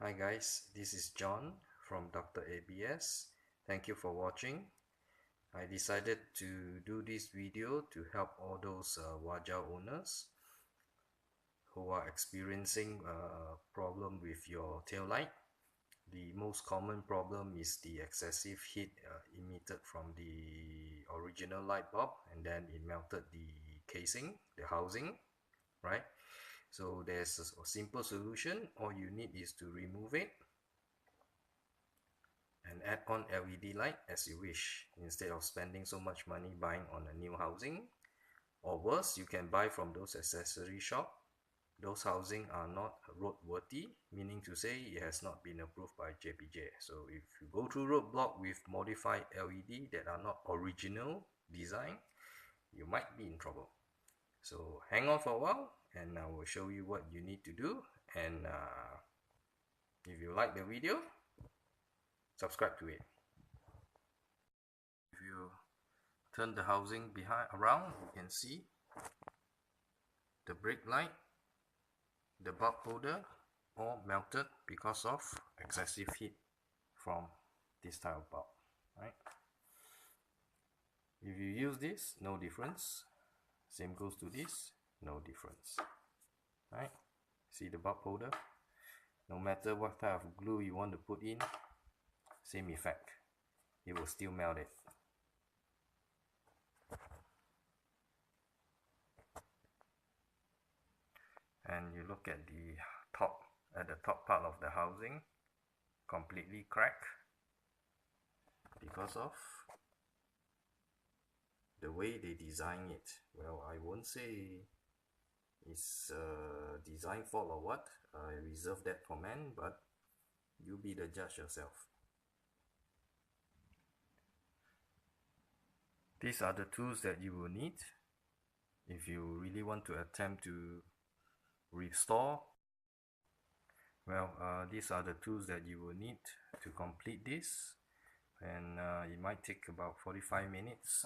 Hi guys, this is John from Dr. ABS. Thank you for watching. I decided to do this video to help all those Waja owners who are experiencing a problem with your tail light. The most common problem is the excessive heat emitted from the original light bulb, and then it melted the casing, the housing, right? So there's a simple solution. All you need is to remove it and add on LED light as you wish, instead of spending so much money buying on a new housing. Or worse, you can buy from those accessory shop. Those housing are not roadworthy, meaning to say it has not been approved by JPJ. So if you go through roadblock with modified LED that are not original design, you might be in trouble. So hang on for a while and I will show you what you need to do. And if you like the video, subscribe to it. If you turn the housing around, you can see the brake light, the bulb holder, all melted because of excessive heat from this type of bulb, right? If you use this, no difference. Same goes to this, no difference, right? See the bulb holder? No matter what type of glue you want to put in, same effect. It will still melt it. And you look at the top part of the housing, completely cracked because of the way they design it. Well, I won't say it's a design fault or what. I reserve that for man, but you be the judge yourself. These are the tools that you will need if you really want to attempt to restore. Well, these are the tools that you will need to complete this, and it might take about 45 minutes.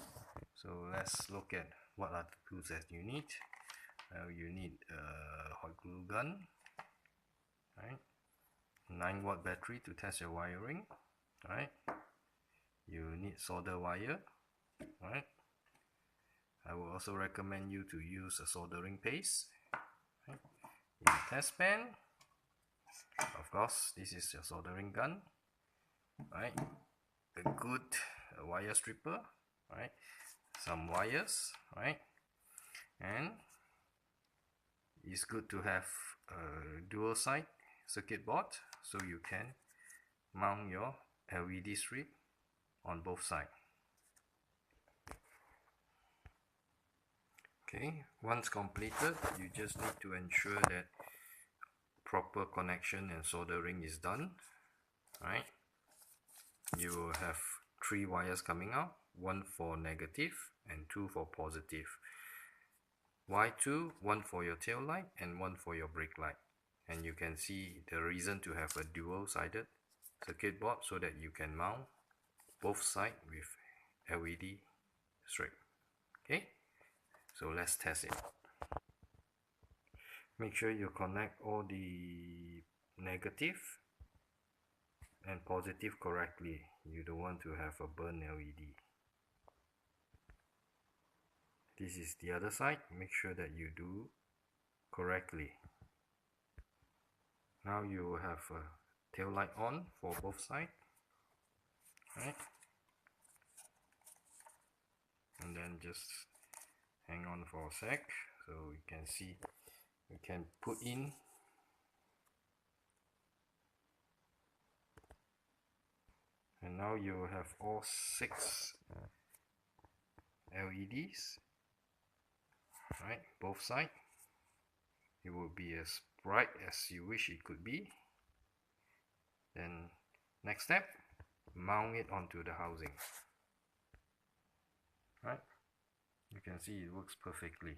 So let's look at what are the tools that you need. You need a hot glue gun, right? 9-watt battery to test your wiring, right? You need solder wire, right? I will also recommend you to use a soldering paste, right? Your test pen, of course, this is your soldering gun, right? A good wire stripper, right? Some wires, right? And it's good to have a dual side circuit board so you can mount your LED strip on both sides. Okay, once completed, you just need to ensure that proper connection and soldering is done, right? You will have 3 wires coming out, 1 for negative and 2 for positive. Why 2? 1 for your tail light and 1 for your brake light. And you can see the reason to have a dual-sided circuit board so that you can mount both sides with LED strip. Okay, so let's test it. Make sure you connect all the negative and positive correctly. You don't want to have a burn LED. This is the other side. Make sure that you do correctly. Now you will have a tail light on for both sides, right? And then just hang on for a sec so you can see. You can put in and now you have all 6 LEDs, right? Both sides. It will be as bright as you wish it could be. Then next step, mount it onto the housing, right? You can see it works perfectly.